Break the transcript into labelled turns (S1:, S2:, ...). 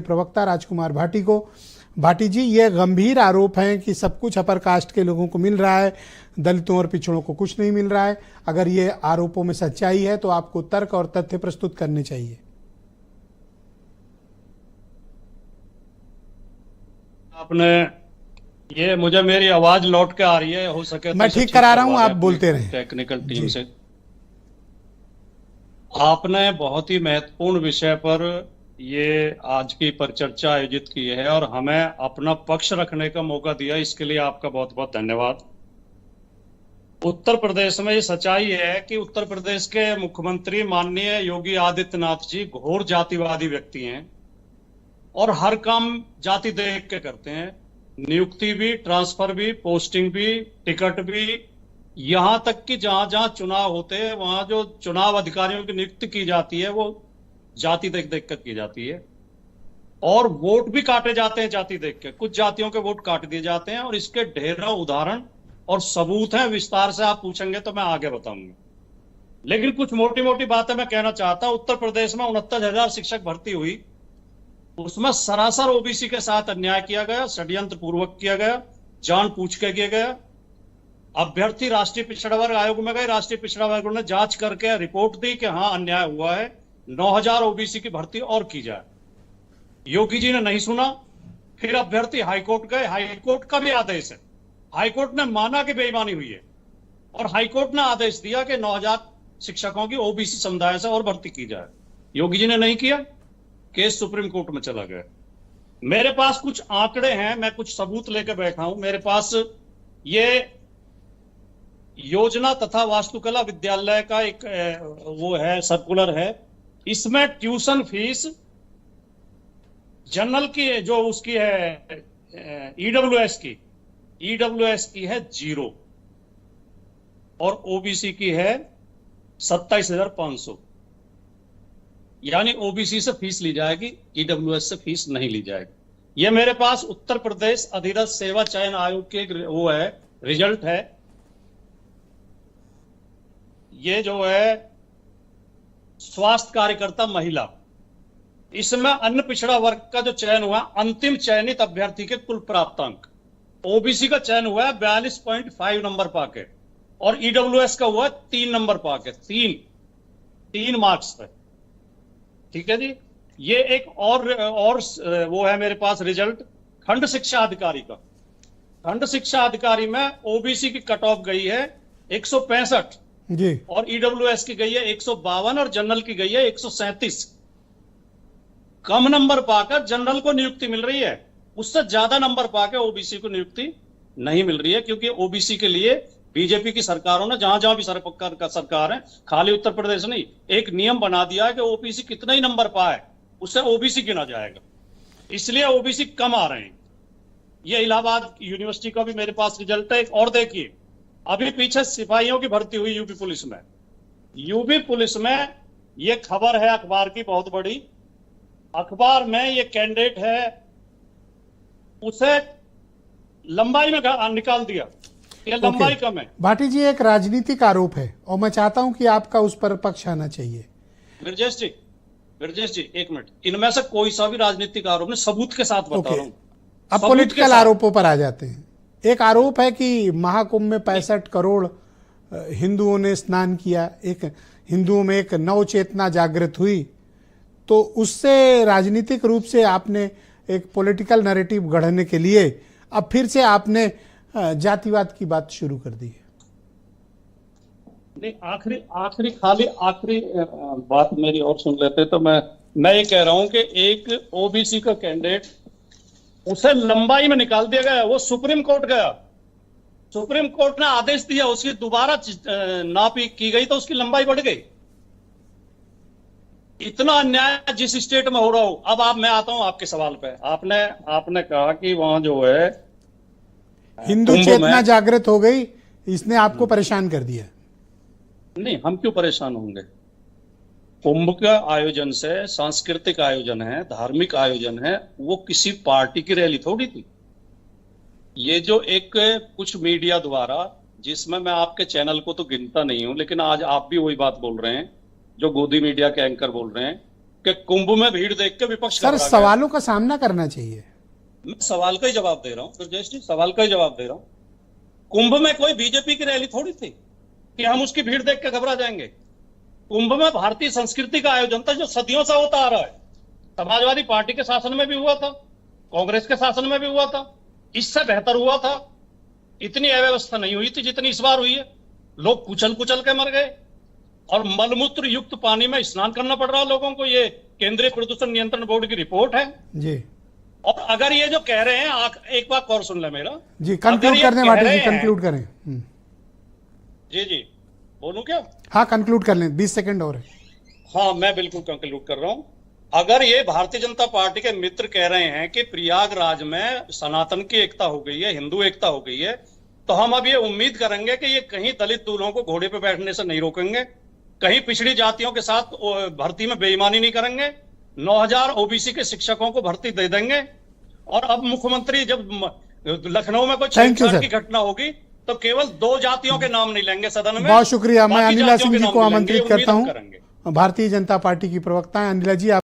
S1: प्रवक्ता राजकुमार भाटी को। भाटी जी, ये गंभीर आरोप है कि सब कुछ अपर कास्ट के लोगों को मिल रहा है, दलितों और पिछड़ों को कुछ नहीं मिल रहा है। अगर ये आरोपों में सच्चाई है तो आपको तर्क और तथ्य प्रस्तुत करने चाहिए।
S2: आपने ये मुझे मेरी आवाज लौट के आ रही है, हो सके तो
S1: मैं ठीक करा रहा हूं, आप बोलते रहें।
S2: टेक्निकल टीम से आपने बहुत ही महत्वपूर्ण विषय पर ये आज की परिचर्चा आयोजित की है और हमें अपना पक्ष रखने का मौका दिया, इसके लिए आपका बहुत बहुत धन्यवाद। उत्तर प्रदेश में ये सच्चाई है कि उत्तर प्रदेश के मुख्यमंत्री माननीय योगी आदित्यनाथ जी घोर जातिवादी व्यक्ति हैं और हर काम जाति देख के करते हैं। नियुक्ति भी, ट्रांसफर भी, पोस्टिंग भी, टिकट भी, यहां तक कि जहां जहां चुनाव होते हैं वहां जो चुनाव अधिकारियों की नियुक्ति की जाती है वो जाति देख देख कर की जाती है और वोट भी काटे जाते हैं जाति देख के। कुछ जातियों के वोट काट दिए जाते हैं और इसके ढेरों उदाहरण और सबूत हैं। विस्तार से आप पूछेंगे तो मैं आगे बताऊंगा, लेकिन कुछ मोटी मोटी बातें मैं कहना चाहता हूं। उत्तर प्रदेश में 69,000 शिक्षक भर्ती हुई, उसमें सरासर ओबीसी के साथ अन्याय किया गया, षड्यंत्र पूर्वक किया गया, जान पूछ के किया गया। अभ्यर्थी राष्ट्रीय पिछड़ा वर्ग आयोग में गए, राष्ट्रीय पिछड़ा वर्ग ने जांच करके रिपोर्ट दी कि हाँ अन्याय हुआ है, 9,000 ओबीसी की भर्ती और की जाए। योगी जी ने नहीं सुना, फिर अभ्यर्थी हाईकोर्ट गए, हाईकोर्ट का भी आदेश है, हाईकोर्ट ने माना कि बेईमानी हुई है और हाईकोर्ट ने आदेश दिया कि 9,000 शिक्षकों की ओबीसी समुदाय से और भर्ती की जाए। योगी जी ने नहीं किया, केस सुप्रीम कोर्ट में चला गया। मेरे पास कुछ आंकड़े हैं, मैं कुछ सबूत लेकर बैठा हूं। मेरे पास ये योजना तथा वास्तुकला विद्यालय का एक वो है, सर्कुलर है। इसमें ट्यूशन फीस जनरल की जो उसकी है ईडब्ल्यूएस की है 0 और ओबीसी की है 27,500। यानी ओबीसी से फीस ली जाएगी, ईडब्ल्यूएस से फीस नहीं ली जाएगी। ये मेरे पास उत्तर प्रदेश अधिरथ सेवा चयन आयोग के वो है, रिजल्ट है। ये जो है स्वास्थ्य कार्यकर्ता महिला, इसमें अन्य पिछड़ा वर्ग का जो चयन हुआ, अंतिम चयनित अभ्यर्थी के कुल प्राप्तांक, ओबीसी का चयन हुआ है 42.5 नंबर पाके और ईडब्ल्यूएस का हुआ 3 नंबर पाके, 3 मार्क्स पे। ठीक है जी। ये एक और वो है मेरे पास रिजल्ट खंड शिक्षा अधिकारी का। खंड शिक्षा अधिकारी में ओबीसी की कट ऑफ गई है 165
S1: जी
S2: और ईडब्ल्यूएस की गई है 152 और जनरल की गई है 137। कम नंबर पाकर जनरल को नियुक्ति मिल रही है, उससे ज्यादा नंबर पाकर ओबीसी को नियुक्ति नहीं मिल रही है, क्योंकि ओबीसी के लिए बीजेपी की सरकारों ने जहां जहां भी सरकार है, खाली उत्तर प्रदेश नहीं, एक नियम बना दिया है कि ओबीसी कितना ही नंबर पाए उससे ओबीसी गिना जाएगा, इसलिए ओबीसी कम आ रहे हैं। ये इलाहाबाद यूनिवर्सिटी का भी मेरे पास रिजल्ट है। एक और देखिए, अभी पीछे सिपाहियों की भर्ती हुई यूपी पुलिस में। यूपी पुलिस में ये खबर है अखबार की, बहुत बड़ी अखबार में, ये कैंडिडेट है, उसे लंबाई में निकाल दिया, ये लंबाई कम है।
S1: भाटी जी, एक राजनीतिक आरोप है और मैं चाहता हूं कि आपका उस पर पक्ष आना चाहिए।
S2: ब्रजेश जी एक मिनट, इनमें से कोई सा भी राजनीतिक आरोप नहीं, सबूत के साथ बता रहा हूं।
S1: अब पॉलिटिकल आरोपों पर आ जाते हैं। एक आरोप है कि महाकुंभ में 65 करोड़ हिंदुओं ने स्नान किया, एक हिंदुओं में एक नव चेतना जागृत हुई, तो उससे राजनीतिक रूप से आपने एक पॉलिटिकल नैरेटिव गढ़ने के लिए अब फिर से आपने जातिवाद की बात शुरू कर दी है।
S2: नहीं, आखिरी बात मेरी और सुन लेते तो मैं ये कह रहा हूं कि एक ओबीसी का कैंडिडेट, उसे लंबाई में निकाल दिया गया, वो सुप्रीम कोर्ट गया, सुप्रीम कोर्ट ने आदेश दिया, उसकी दोबारा नापी की गई तो उसकी लंबाई बढ़ गई। इतना अन्याय जिस स्टेट में हो रहा हो। अब मैं आता हूं आपके सवाल पे। आपने कहा कि वहां जो है
S1: हिंदू चेतना जागृत हो गई, इसने आपको परेशान कर दिया।
S2: नहीं, हम क्यों परेशान होंगे? कुंभ का आयोजन से सांस्कृतिक आयोजन है, धार्मिक आयोजन है, वो किसी पार्टी की रैली थोड़ी थी। ये जो एक कुछ मीडिया द्वारा, जिसमें मैं आपके चैनल को तो गिनता नहीं हूं, लेकिन आज आप भी वही बात बोल रहे हैं जो गोदी मीडिया के एंकर बोल रहे हैं कि कुंभ में भीड़ देख के विपक्ष
S1: सर
S2: घबरा गया।
S1: सवालों का सामना करना चाहिए।
S2: मैं सवाल का ही जवाब दे रहा हूं ब्रजेश जी, सवाल का ही जवाब दे रहा हूं। कुंभ में कोई बीजेपी की रैली थोड़ी थी कि हम उसकी भीड़ देख के घबरा जाएंगे। कुंभ में भारतीय संस्कृति का आयोजन था जो सदियों से होता आ रहा है। समाजवादी पार्टी के शासन में भी हुआ था, कांग्रेस के शासन में भी हुआ था, इससे बेहतर हुआ था। इतनी अव्यवस्था नहीं हुई थी जितनी इस बार हुई है। लोग कुचल कुचल के मर गए और मलमूत्र युक्त पानी में स्नान करना पड़ रहा है लोगों को। ये केंद्रीय प्रदूषण नियंत्रण बोर्ड की रिपोर्ट है
S1: जी।
S2: और अगर ये जो कह रहे हैं, एक बात और सुन ले मेरा
S1: जी, कंक्लूड करने वाले जी, कंक्लूड करें।
S2: जी जी, बोलूं क्या?
S1: हाँ, कंक्लूड कर लें, 20 सेकंड और है।
S2: हाँ, मैं बिल्कुल कंक्लूड कर रहा हूं। अगर ये भारतीय जनता पार्टी के मित्र कह रहे हैं कि प्रयागराज में सनातन की एकता हो गई है, हिंदू एकता हो गई है, तो हम अब ये उम्मीद करेंगे कि ये कहीं दलित दूल्हों को घोड़े पे बैठने से नहीं रोकेंगे, कहीं पिछड़ी जातियों के साथ भर्ती में बेईमानी नहीं करेंगे, 9000 ओबीसी के शिक्षकों को भर्ती दे देंगे। और अब मुख्यमंत्री जब लखनऊ में कोई छेड़छाड़ की घटना होगी तो केवल 2 जातियों के नाम नहीं लेंगे सदन में।
S1: बहुत शुक्रिया। मैं अनिला सिंह जी को आमंत्रित करता हूं,
S2: करेंगे।
S1: भारतीय जनता पार्टी की प्रवक्ता है अनिला जी।